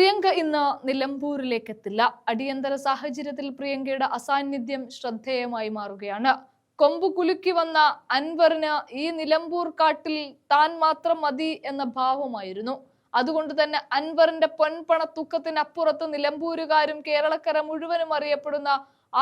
പ്രിയങ്ക ഇന്ന് നിലമ്പൂരിലേക്ക് എത്തില്ല. അടിയന്തര സാഹചര്യത്തിൽ പ്രിയങ്കയുടെ അസാന്നിധ്യം ശ്രദ്ധേയമായി മാറുകയാണ്. കൊമ്പു കുലുക്കി വന്ന അൻവറിന് ഈ നിലമ്പൂർ കാട്ടിൽ താൻ മാത്രം മതി എന്ന ഭാവമായിരുന്നു. അതുകൊണ്ട് തന്നെ അൻവറിന്റെ പൊൻപണത്തൂക്കത്തിനപ്പുറത്ത് നിലമ്പൂരുകാരും കേരളക്കര മുഴുവനും അറിയപ്പെടുന്ന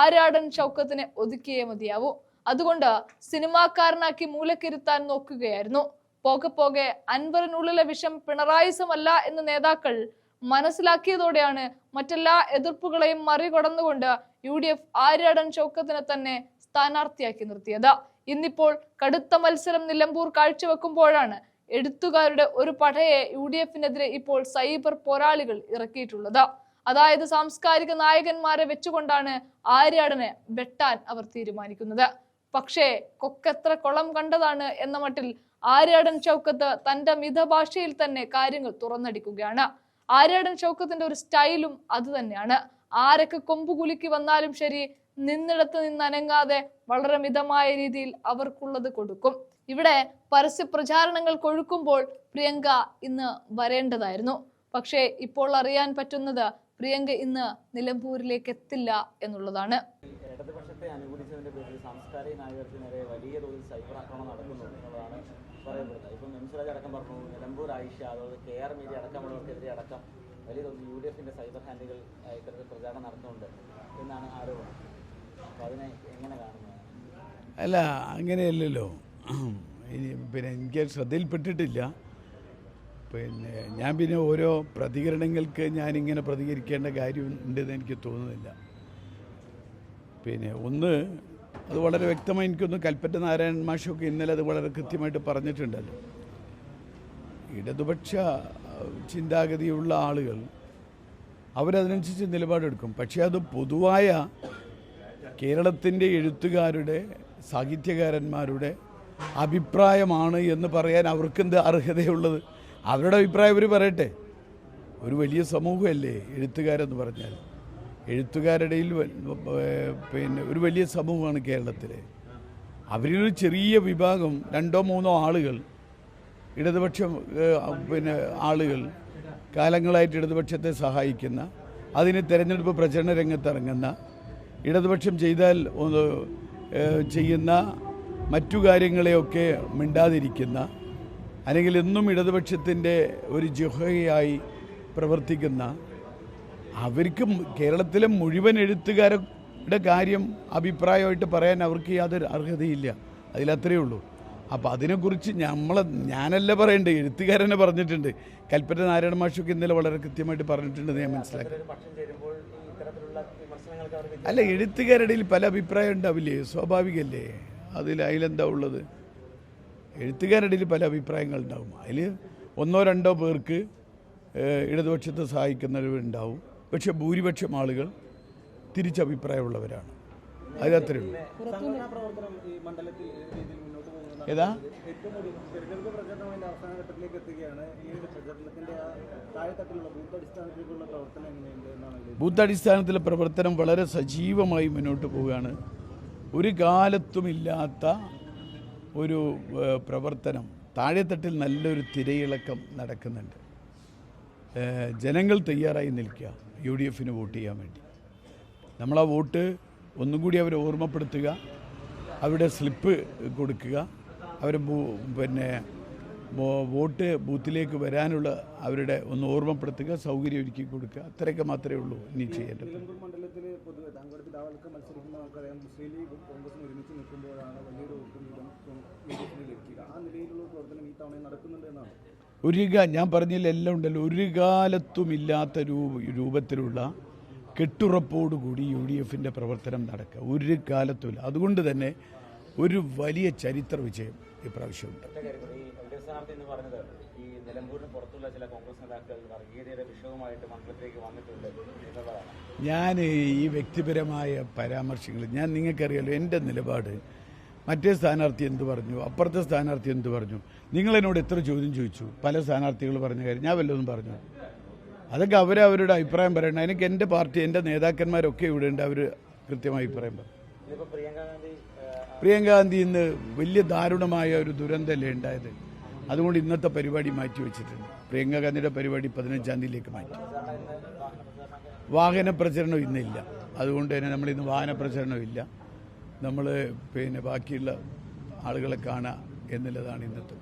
ആര്യാടൻ ഷൗക്കത്തിനെ ഒതുക്കിയേ മതിയാവൂ. അതുകൊണ്ട് സിനിമാക്കാരനാക്കി മൂലക്കിരുത്താൻ നോക്കുകയായിരുന്നു. പോകെ പോകെ അൻവറിനുള്ളിലെ വിഷം പിണറായിസമല്ല എന്ന് നേതാക്കൾ മനസ്സിലാക്കിയതോടെയാണ് മറ്റെല്ലാ എതിർപ്പുകളെയും മറികടന്നുകൊണ്ട് UDF ആര്യാടൻ ഷൗക്കത്തിനെ തന്നെ സ്ഥാനാർത്ഥിയാക്കി നിർത്തിയത്. ഇന്നിപ്പോൾ കടുത്ത മത്സരം നിലമ്പൂർ കാഴ്ചവെക്കുമ്പോഴാണ് എഴുത്തുകാരുടെ ഒരു പടയെ UDFനെതിരെ ഇപ്പോൾ സൈബർ പോരാളികൾ ഇറക്കിയിട്ടുള്ളത്. അതായത് സാംസ്കാരിക നായകന്മാരെ വെച്ചുകൊണ്ടാണ് ആര്യാടനെ വെട്ടാൻ അവർ തീരുമാനിക്കുന്നത്. പക്ഷേ കൊക്കെത്ര കുളം കണ്ടതാണ് എന്ന മട്ടിൽ ആര്യാടൻ ഷൗക്കത്ത് തന്റെ മിതഭാഷയിൽ തന്നെ കാര്യങ്ങൾ തുറന്നടിക്കുകയാണ്. ആര്യാടൻ ഷൗക്കത്തിന്റെ ഒരു സ്റ്റൈലും അത് തന്നെയാണ്. ആരൊക്കെ കൊമ്പു കുലുക്കി വന്നാലും ശരി, നിന്നിടത്ത് നിന്നനങ്ങാതെ വളരെ മിതമായ രീതിയിൽ അവർക്കുള്ളത് കൊടുക്കും. ഇവിടെ പരസ്യ പ്രചാരണങ്ങൾ കൊഴുക്കുമ്പോൾ പ്രിയങ്ക ഇന്ന് വരേണ്ടതായിരുന്നു. പക്ഷേ ഇപ്പോൾ അറിയാൻ പറ്റുന്നത് പ്രിയങ്ക ഇന്ന് നിലമ്പൂരിലേക്ക് എത്തില്ല എന്നുള്ളതാണ്. ഇടതുപക്ഷത്തെ അനുകൂലിച്ചതിന്റെ പേരിൽ സാംസ്കാരിക നായകർക്ക് നേരെ വലിയ തോതിൽ സൈബർ ആക്രമണം നടക്കുന്നു എന്നുള്ളതാണ് പറയപ്പെടുന്നത്. ഇപ്പം എംസുരാജ് അടക്കം പറഞ്ഞു, നിലമ്പൂർ ആയിഷ, അതുപോലെ KR മീഡിയ അടക്കമുള്ളവർക്കെതിരെ അടക്കം വലിയ തോതിൽ UDFന്റെ സൈബർ ഹാൻഡിലുകൾ ഇത്തരത്തിൽ പ്രചാരണം നടത്തുന്നുണ്ട് എന്നാണ് ആരോപണം. അപ്പോൾ അതിനെ എങ്ങനെ കാണുന്നത്? അല്ല, അങ്ങനെയല്ലല്ലോ. പിന്നെ എനിക്ക് ശ്രദ്ധയിൽപ്പെട്ടിട്ടില്ല. ഞാൻ ഓരോ പ്രതികരണങ്ങൾക്ക് ഞാനിങ്ങനെ പ്രതികരിക്കേണ്ട കാര്യം ഉണ്ടെന്ന് എനിക്ക് തോന്നുന്നില്ല. ഒന്ന് അത് വളരെ വ്യക്തമായി എനിക്കൊന്ന് കൽപ്പറ്റ നാരായണൻ മാഷൊക്കെ ഇന്നലെ അത് വളരെ കൃത്യമായിട്ട് പറഞ്ഞിട്ടുണ്ടല്ലോ. ഇടതുപക്ഷ ചിന്താഗതിയുള്ള ആളുകൾ അവരതിനനുസരിച്ച് നിലപാടെടുക്കും. പക്ഷേ അത് പൊതുവായ കേരളത്തിൻ്റെ എഴുത്തുകാരുടെ സാഹിത്യകാരന്മാരുടെ അഭിപ്രായമാണ് എന്ന് പറയാൻ അവർക്കെന്ത് അർഹതയുള്ളത്? അവരുടെ അഭിപ്രായം അവർ പറയട്ടെ. ഒരു വലിയ സമൂഹമല്ലേ എഴുത്തുകാരെന്ന് പറഞ്ഞാൽ. എഴുത്തുകാരുടെ ഒരു വലിയ സമൂഹമാണ് കേരളത്തിലെ. അവരിലൊരു ചെറിയ വിഭാഗം, 2-3 ആളുകൾ, ഇടതുപക്ഷം ആളുകൾ കാലങ്ങളായിട്ട് ഇടതുപക്ഷത്തെ സഹായിക്കുന്ന, അതിന് തെരഞ്ഞെടുപ്പ് പ്രചരണ രംഗത്തിറങ്ങുന്ന, ഇടതുപക്ഷം ചെയ്താൽ ചെയ്യുന്ന മറ്റു കാര്യങ്ങളെയൊക്കെ മിണ്ടാതിരിക്കുന്ന, അല്ലെങ്കിൽ എന്നും ഇടതുപക്ഷത്തിൻ്റെ ഒരു ജുഹയായി പ്രവർത്തിക്കുന്ന, അവർക്ക് കേരളത്തിലെ മുഴുവൻ എഴുത്തുകാരുടെ കാര്യം അഭിപ്രായമായിട്ട് പറയാൻ അവർക്ക് യാതൊരു അർഹതയില്ല. അതിലത്രയേ ഉള്ളൂ. അപ്പോൾ അതിനെക്കുറിച്ച് ഞാനല്ല പറയേണ്ടത്, എഴുത്തുകാരനെ പറഞ്ഞിട്ടുണ്ട്. കൽപ്പറ്റ നാരായണ മാഷൊക്കെ ഇന്നലെ വളരെ കൃത്യമായിട്ട് പറഞ്ഞിട്ടുണ്ടെന്ന് ഞാൻ മനസ്സിലാക്കി. അല്ല, എഴുത്തുകാരുടെ പല അഭിപ്രായം ഉണ്ടാവില്ലേ? സ്വാഭാവികമല്ലേ. അതിലെന്താ ഉള്ളത്? എഴുത്തുകാരുടെ പല അഭിപ്രായങ്ങൾ ഉണ്ടാവും. അതിൽ 1-2 പേർക്ക് ഇടതുപക്ഷത്തെ സഹായിക്കുന്നവരുണ്ടാവും. പക്ഷെ ഭൂരിപക്ഷം ആളുകൾ തിരിച്ചഭിപ്രായമുള്ളവരാണ്. അതിലത്രയേ ഉള്ളൂ. ഏതാ ബൂത്ത് അടിസ്ഥാനത്തിലെ പ്രവർത്തനം വളരെ സജീവമായി മുന്നോട്ട് പോവുകയാണ്. ഒരു കാലത്തുമില്ലാത്ത ഒരു പ്രവർത്തനം. താഴെത്തട്ടിൽ നല്ലൊരു തിരയിളക്കം നടക്കുന്നുണ്ട്. ജനങ്ങൾ തയ്യാറായി നിൽക്കുക UDFന് വോട്ട് ചെയ്യാൻ വേണ്ടി. നമ്മളാ വോട്ട് ഒന്നും കൂടി അവരെ ഓർമ്മപ്പെടുത്തുക, അവരുടെ സ്ലിപ്പ് കൊടുക്കുക, അവരെ വോട്ട് ബൂത്തിലേക്ക് വരാനുള്ള അവരുടെ ഒന്ന് ഓർമ്മപ്പെടുത്തുക, സൗകര്യം ഒരുക്കി കൊടുക്കുക. അത്രയൊക്കെ മാത്രമേ ഉള്ളൂ ഇനി ചെയ്യേണ്ടത്. ഞാൻ പറഞ്ഞില്ല, എല്ലാം ഉണ്ടല്ലോ. ഒരു കാലത്തുമില്ലാത്ത രൂപത്തിലുള്ള കെട്ടുറപ്പോടുകൂടി UDFന്റെ പ്രവർത്തനം നടക്കുക. ഒരു കാലത്തുമില്ല. അതുകൊണ്ട് തന്നെ ഒരു വലിയ ചരിത്ര വിജയം ഇപ്രാവശ്യമുണ്ട്. ഞാൻ ഈ വ്യക്തിപരമായ പരാമർശങ്ങൾ നിങ്ങൾക്കറിയാലോ എൻ്റെ നിലപാട്. മറ്റേ സ്ഥാനാർത്ഥി എന്ത് പറഞ്ഞു, അപ്പുറത്തെ സ്ഥാനാർത്ഥി എന്ത് പറഞ്ഞു, നിങ്ങളെന്നോട് എത്ര ചോദ്യം ചോദിച്ചു, പല സ്ഥാനാർത്ഥികൾ പറഞ്ഞ കാര്യം ഞാൻ വല്ലതും പറഞ്ഞു. അതൊക്കെ അവരവരുടെ അഭിപ്രായം പറയണം. എനിക്ക് എൻ്റെ പാർട്ടി, എൻ്റെ നേതാക്കന്മാരൊക്കെ ഇവിടെ ഉണ്ട്, അവർ കൃത്യമായ അഭിപ്രായം പറയും. പ്രിയങ്ക ഗാന്ധി ഇന്ന് വലിയ ദാരുണമായ ഒരു ദുരന്തമല്ലേ ഉണ്ടായത്. അതുകൊണ്ട് ഇന്നത്തെ പരിപാടി മാറ്റി വെച്ചിട്ടുണ്ട്. പ്രിയങ്ക ഗാന്ധിയുടെ പരിപാടി 15-ാം തീയതിയിലേക്ക് മാറ്റി. വാഹന പ്രചരണം ഇന്നില്ല. അതുകൊണ്ട് തന്നെ നമ്മളിന്ന് വാഹന പ്രചരണം ഇല്ല. നമ്മൾ ബാക്കിയുള്ള ആളുകളെ കാണുക എന്നുള്ളതാണ് ഇന്നത്തെ